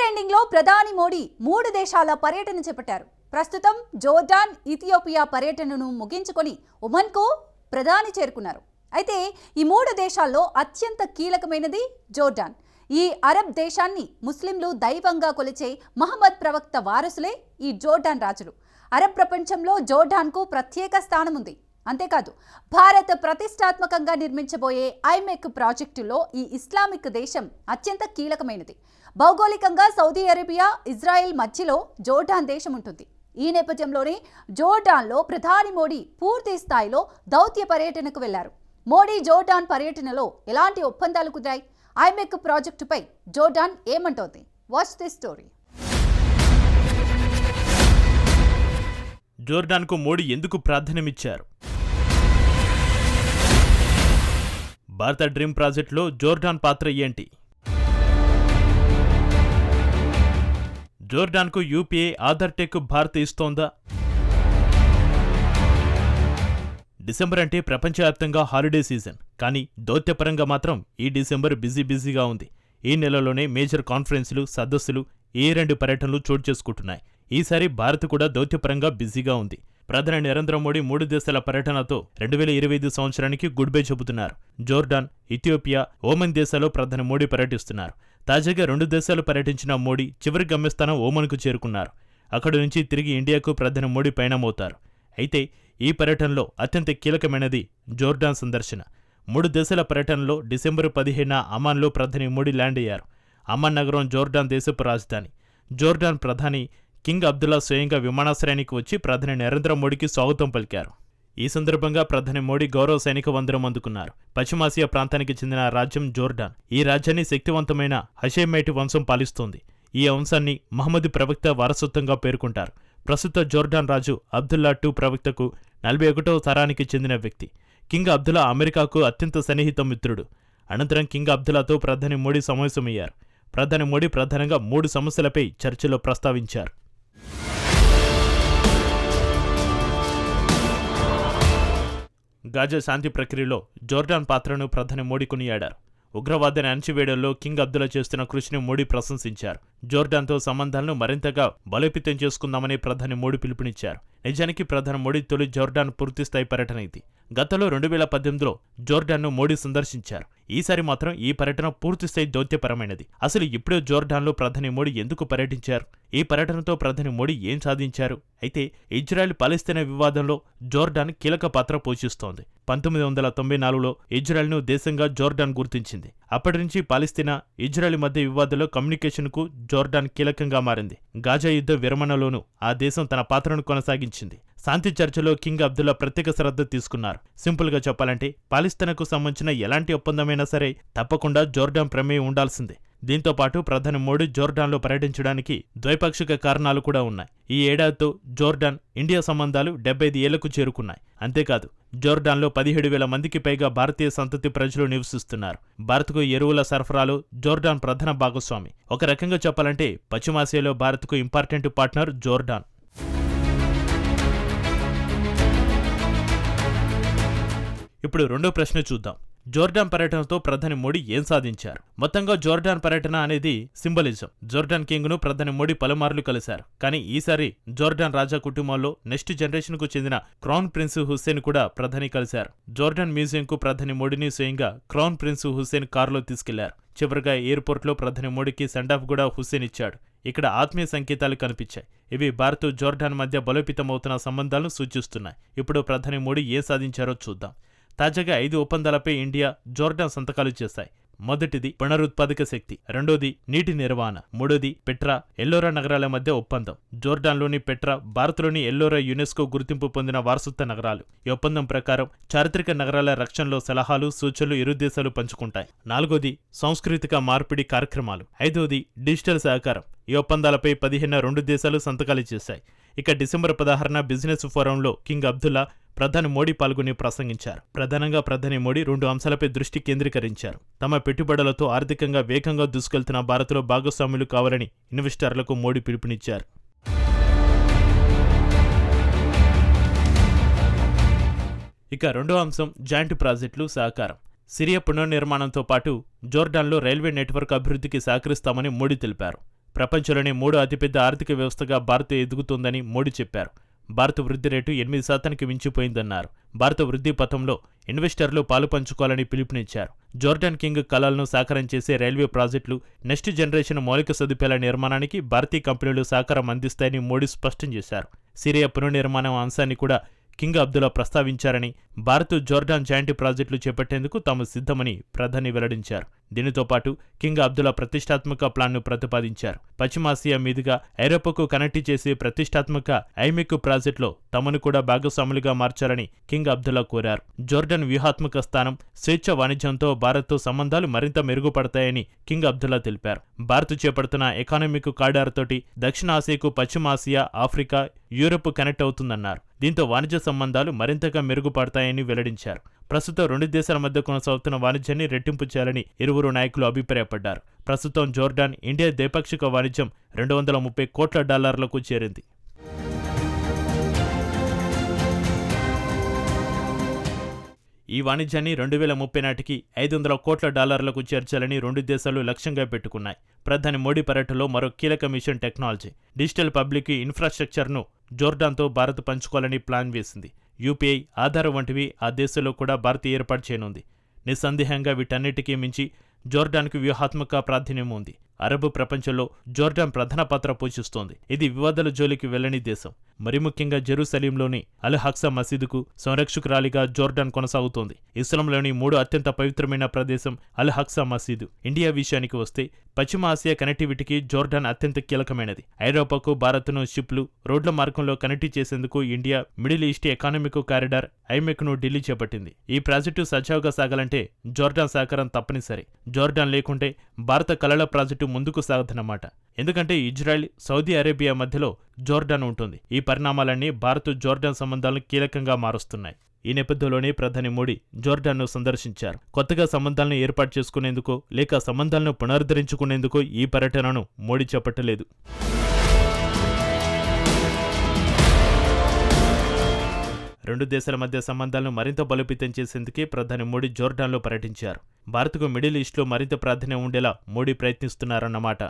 ఎండింగ్లో ప్రధాని మోడీ 3 దేశాల పర్యటన చేపట్టారు. ప్రస్తుతం జోర్డాన్, ఇథియోపియా పర్యటనను ముగించుకొని ఒమన్కు ప్రధాని చేరుకున్నారు. అయితే ఈ 3 దేశాల్లో అత్యంత కీలకమైనది జోర్డాన్. ఈ అరబ్ దేశాన్ని ముస్లింలు దైవంగా కొలిచే మహమ్మద్ ప్రవక్త వారసులే ఈ జోర్డాన్ రాజులు. అరబ్ ప్రపంచంలో జోర్డాన్కు ప్రత్యేక స్థానం ఉంది. అంతేకాదు, భారత్ ప్రతిష్టాత్మకంగా నిర్మించబోయే ఐమెక్ ప్రాజెక్టులో ఈ ఇస్లామిక్ దేశం అత్యంత కీలకమైనది. భౌగోళికంగా సౌదీ అరేబియా, ఇజ్రాయెల్ మధ్యలో జోర్డాన్ దేశం ఉంటుంది. ఈ నేపథ్యంలోనే జోర్డాన్లో ప్రధాని మోడీ పూర్తి స్థాయిలో దౌత్య పర్యటనకు వెళ్లారు. మోడీ జోర్డాన్ పర్యటనలో ఎలాంటి ఒప్పందాలు కుదిరాయి? ఐమెక్ ప్రాజెక్టుపై జోర్డాన్ ఏమంటోంది? Watch this story. జోర్డాన్కు మోడీ ఎందుకు ప్రాధాన్యమిచ్చారు? భారత డ్రీమ్ ప్రాజెక్టులో జోర్డాన్ పాత్ర ఏంటి? జోర్డాన్కు యూపీఏ ఆధార్ టెక్ భారత్ ఇస్తోందా? డిసెంబర్ అంటే ప్రపంచవ్యాప్తంగా హాలిడే సీజన్, కానీ దౌత్యపరంగా మాత్రం ఈ డిసెంబర్ బిజీగా ఉంది. ఈ నెలలోనే మేజర్ కాన్ఫరెన్సులు, సదస్సులు, 2 పర్యటనలు చోటు చేసుకుంటున్నాయి. ఈసారి భారత్ కూడా దౌత్యపరంగా బిజీగా ఉంది. ప్రధాని నరేంద్ర మోడీ 3 దేశాల పర్యటనతో 2025 సంవత్సరానికి గుడ్ బై చెబుతున్నారు. జోర్డాన్, ఇథియోపియా, ఓమన్ దేశాల్లో ప్రధాని మోడీ పర్యటిస్తున్నారు. తాజాగా 2 దేశాలు పర్యటించిన మోడీ చివరి గమ్యస్థానం ఓమన్కు చేరుకున్నారు. అక్కడి నుంచి తిరిగి ఇండియాకు ప్రధాని మోడీ పయనమవుతారు. అయితే ఈ పర్యటనలో అత్యంత కీలకమైనది జోర్డాన్ సందర్శన. 3 దేశాల పర్యటనలో డిసెంబర్ 15న అమాన్లో ప్రధాని మోడీ ల్యాండ్ అయ్యారు. అమాన్ నగరం జోర్డాన్ దేశపు రాజధాని. జోర్డాన్ ప్రధాని కింగ్ అబ్దుల్లా స్వయంగా విమానాశ్రయానికి వచ్చి ప్రధాని నరేంద్ర మోడీకి స్వాగతం పలికారు. ఈ సందర్భంగా ప్రధాని మోడీ గౌరవ సైనిక వందనం అందుకున్నారు. పశ్చిమాసియా ప్రాంతానికి చెందిన రాజ్యం జోర్డాన్. ఈ రాజ్యాన్ని శక్తివంతమైన హషేమైట్ వంశం పాలిస్తోంది. ఈ వంశాన్ని మహమ్మద్ ప్రవక్త వారసత్వంగా పేర్కొంటారు. ప్రస్తుత జోర్డాన్ రాజు అబ్దుల్లా II ప్రవక్తకు 41వ తరానికి చెందిన వ్యక్తి. కింగ్ అబ్దుల్లా అమెరికాకు అత్యంత సన్నిహిత మిత్రుడు. అనంతరం కింగ్ అబ్దుల్లాతో ప్రధాని మోడీ సమావేశమయ్యారు. ప్రధాని మోడీ ప్రధానంగా 3 సమస్యలపై చర్చలో ప్రస్తావించారు. గాజా శాంతి ప్రక్రియలో జోర్డాన్ పాత్రను ప్రధాని మోడీ కొనియాడారు. ఉగ్రవాదాన్ని అణచివేయడంలో కింగ్ అబ్దుల్లా చేస్తున్న కృషిని మోడీ ప్రశంసించారు. జోర్డాన్తో సంబంధాలను మరింతగా బలోపేతం చేసుకుందామని ప్రధాని మోడీ పిలుపునిచ్చారు. నిజానికి ప్రధాని మోడీ తొలి జోర్డాన్ పూర్తిస్థాయి పర్యటన ఇది. గతంలో 2018లో జోర్డాన్ను మోడీ సందర్శించారు. ఈసారి మాత్రం ఈ పర్యటన పూర్తిస్థాయి దౌత్యపరమైనది. అసలు ఇప్పుడే జోర్డాన్లో ప్రధాని మోడీ ఎందుకు పర్యటించారు? ఈ పర్యటనతో ప్రధాని మోడీ ఏం సాధించారు? అయితే ఇజ్రాయెల్ పాలస్తీనా వివాదంలో జోర్డాన్ కీలక పాత్ర పోషిస్తోంది. 1994లో ఇజ్రాయెల్ను దేశంగా జోర్డాన్ గుర్తించింది. అప్పటి నుంచి పాలస్తీనా, ఇజ్రాయెల్ మధ్య వివాదంలో కమ్యూనికేషన్కు జోర్డాన్ కీలకంగా మారింది. గాజా యుద్ధ విరమణలోనూ ఆ దేశం తన పాత్రను కొనసాగించింది. శాంతి చర్చలో కింగ్ అబ్దుల్లా ప్రత్యేక శ్రద్ధ తీసుకున్నారు. సింపుల్ గా చెప్పాలంటే పాలస్తీనాకు సంబంధించిన ఎలాంటి ఒప్పందమైనా సరే తప్పకుండా జోర్డాన్ ప్రమేయం ఉండాల్సిందే. దీంతో పాటు ప్రధాని మోడీ జోర్డాన్లో పర్యటించడానికి ద్వైపాక్షిక కారణాలు కూడా ఉన్నాయి. ఈ ఏడాదితో జోర్డాన్, ఇండియా సంబంధాలు 75 ఏళ్లకు చేరుకున్నాయి. అంతేకాదు, జోర్డాన్లో 17,000 మందికి పైగా భారతీయ సంతతి ప్రజలు నివసిస్తున్నారు. భారత్కు ఎరువుల సరఫరాలో జోర్డాన్ ప్రధాన భాగస్వామి. ఒక రకంగా చెప్పాలంటే పశ్చిమాసియాలో భారత్కు ఇంపార్టెంట్ పార్ట్నర్ జోర్డాన్. ఇప్పుడు రెండో ప్రశ్న చూద్దాం. జోర్డాన్ పర్యటనతో ప్రధాని మోడీ ఏం సాధించారు? మొత్తంగా జోర్డాన్ పర్యటన అనేది సింబలిజం. జోర్డాన్ కింగ్ ను ప్రధాని మోడీ పలుమార్లు కలిశారు. కానీ ఈసారి జోర్డాన్ రాజా కుటుంబంలో నెక్స్ట్ జనరేషన్ కు చెందిన క్రౌన్ ప్రిన్స్ హుస్సేన్ కూడా ప్రధాని కలిశారు. జోర్డాన్ మ్యూజియం కు ప్రధాని మోడీని స్వయంగా క్రౌన్ ప్రిన్స్ హుస్సేన్ కారులో తీసుకెళ్లారు. చివరిగా ఎయిర్పోర్ట్ లో ప్రధాని మోడీకి సెండ్ ఆఫ్ కూడా హుస్సేన్ ఇచ్చాడు. ఇక్కడ ఆత్మీయ సంకేతాలు కనిపించాయి. ఇవి భారత్, జోర్డాన్ మధ్య బలోపేతమవుతున్న సంబంధాలను సూచిస్తున్నాయి. ఇప్పుడు ప్రధాని మోడీ ఏం సాధించారో చూద్దాం. తాజాగా 5 ఒప్పందాలపై ఇండియా, జోర్డాన్ సంతకాలు చేశాయి. మొదటిది పునరుత్పాదక శక్తి, రెండోది నీటి నిర్వహణ, మూడోది పెట్రా, ఎల్లోరా నగరాల మధ్య ఒప్పందం. జోర్డాన్లోని పెట్రా, భారత్లోని ఎల్లోరా యునెస్కో గుర్తింపు పొందిన వారసత్వ నగరాలు. ఈ ఒప్పందం ప్రకారం చారిత్రక నగరాల రక్షణలో సలహాలు, సూచనలు ఇరు దేశాలు పంచుకుంటాయి. నాలుగోది సాంస్కృతిక మార్పిడి కార్యక్రమాలు. ఐదోది డిజిటల్ సహకారం. ఈ ఒప్పందాలపై 15 2 దేశాలు సంతకాలు చేశాయి. ఇక డిసెంబర్ 16న బిజినెస్ ఫోరంలో కింగ్ అబ్దుల్లా, ప్రధాని మోడీ పాల్గొని ప్రసంగించారు. ప్రధానంగా ప్రధాని మోడీ 2 అంశాలపై దృష్టి కేంద్రీకరించారు. తమ పెట్టుబడులతో ఆర్థికంగా వేగంగా దూసుకెళ్తున్న భారత్లో భాగస్వాములు కావాలని ఇన్వెస్టర్లకు మోడీ పిలుపునిచ్చారు. ఇక రెండో అంశం జాయింట్ ప్రాజెక్టులు, సహకారం. సిరియా పునర్నిర్మాణంతో పాటు జోర్డాన్లో రైల్వే నెట్వర్క్ అభివృద్ధికి సహకరిస్తామని మోడీ తెలిపారు. ప్రపంచంలోనే 3వ అతిపెద్ద ఆర్థిక వ్యవస్థగా భారత్ ఎదుగుతోందని మోడీ చెప్పారు. భారత వృద్ధి రేటు 8% మించిపోయిందన్నారు. భారత వృద్ధి పథంలో ఇన్వెస్టర్లు పాలు పంచుకోవాలని పిలుపునిచ్చారు. జోర్డాన్ కింగ్ కలలను సాకారం చేసే రైల్వే ప్రాజెక్టులు, నెక్స్ట్ జనరేషన్ మౌలిక సదుపాయాల నిర్మాణానికి భారతీయ కంపెనీలు సహకారం అందిస్తాయని మోడీ స్పష్టం చేశారు. సిరియా పునర్నిర్మాణం అంశాన్ని కూడా కింగ్ అబ్దుల్లా ప్రస్తావించారని, భారత్ జోర్డాన్ జాయింట్ ప్రాజెక్టులు చేపట్టేందుకు తాము సిద్ధమని ప్రధాని వెల్లడించారు. దీనితో పాటు కింగ్ అబ్దుల్లా ప్రతిష్టాత్మక ప్లాన్ను ప్రతిపాదించారు. పశ్చిమాసియా మీదుగా ఐరోపాకు కనెక్ట్ చేసే ప్రతిష్టాత్మక ఐమెక్ ప్రాజెక్టులో తమను కూడా భాగస్వాములుగా మార్చాలని కింగ్ అబ్దుల్లా కోరారు. జోర్డాన్ వ్యూహాత్మక స్థానం, స్వేచ్ఛ వాణిజ్యంతో భారత్తో సంబంధాలు మరింత మెరుగుపడతాయని కింగ్ అబ్దుల్లా తెలిపారు. భారత్ చేపడుతున్న ఎకానమిక్ కారిడార్ తోటి దక్షిణాసియాకు పశ్చిమాసియా, ఆఫ్రికా, యూరప్ కనెక్ట్ అవుతుందన్నారు. దీంతో వాణిజ్య సంబంధాలు మరింతగా మెరుగుపడతాయని వెల్లడించారు. ప్రస్తుతం 2 దేశాల మధ్య కొనసాగుతున్న వాణిజ్యాన్ని రెట్టింపు చేయాలని ఇరువురు నాయకులు అభిప్రాయపడ్డారు. ప్రస్తుతం జోర్డాన్, ఇండియా ద్వైపాక్షిక వాణిజ్యం $230 కోట్ల చేరింది. ఈ వాణిజ్యాన్ని 2030 నాటికి $500 కోట్ల చేర్చాలని 2 దేశాలు లక్ష్యంగా పెట్టుకున్నాయి. ప్రధాని మోడీ పర్యటనలో మరో కీలక మిషన్ టెక్నాలజీ, డిజిటల్ పబ్లిక్ ఇన్ఫ్రాస్ట్రక్చర్ను జోర్డాన్తో భారత్ పంచుకోవాలని ప్లాన్ వేసింది. యూపీఐ, ఆధార్ వంటివి ఆ దేశంలో కూడా భారత్ ఏర్పాటు చేయనుంది. నిస్సందేహంగా వీటన్నిటికీ మించి జోర్డాన్కు వ్యూహాత్మక ప్రాధాన్యం ఉంది. అరబ్ ప్రపంచంలో జోర్డాన్ ప్రధాన పాత్ర పోషిస్తోంది. ఇది వివాదాల జోలికి వెళ్లని దేశం. మరి ముఖ్యంగా జెరూసలేంలోని అల్ అక్సా మసీదుకు సంరక్షకురాలిగా జోర్డాన్ కొనసాగుతోంది. ఇస్లాంలోని 3వ అత్యంత పవిత్రమైన ప్రదేశం అల్ అక్సా మసీదు. ఇండియా విషయానికి వస్తే పశ్చిమ ఆసియా కనెక్టివిటీకి జోర్డాన్ అత్యంత కీలకమైనది. ఐరోపాకు భారత్ను షిప్లు, రోడ్ల మార్గంలో కనెక్ట్ చేసేందుకు India Middle East economic corridor ఐమెక్ను ఢిల్లీ చేపట్టింది. ఈ ప్రాజెక్టు సజావుగా సాగాలంటే జోర్డాన్ సహకారం తప్పనిసరి. జోర్డాన్ లేకుంటే భారత కలల ప్రాజెక్టు ముందుకు సాగదన్నమాట. ఎందుకంటే ఇజ్రాయెల్, సౌదీ అరేబియా మధ్యలో జోర్డాన్ ఉంటుంది. ఈ పరిణామాలన్నీ భారత్ జోర్డాన్ సంబంధాలను కీలకంగా మారుస్తున్నాయి. ఈ నేపథ్యంలోనే ప్రధాని మోడీ జోర్డాన్ను సందర్శించారు. కొత్తగా సంబంధాలను ఏర్పాటు చేసుకునేందుకో లేక సంబంధాలను పునరుద్ధరించుకునేందుకో ఈ పర్యటనను మోడీ చేపట్టలేదు. రెండు దేశాల మధ్య సంబంధాలను మరింత బలోపేతం చేసేందుకే ప్రధాని మోడీ జోర్డాన్లో పర్యటించారు. భారత్కు మిడిల్ ఈస్ట్లో మరింత ప్రాధాన్యం ఉండేలా మోడీ ప్రయత్నిస్తున్నారన్నమాట.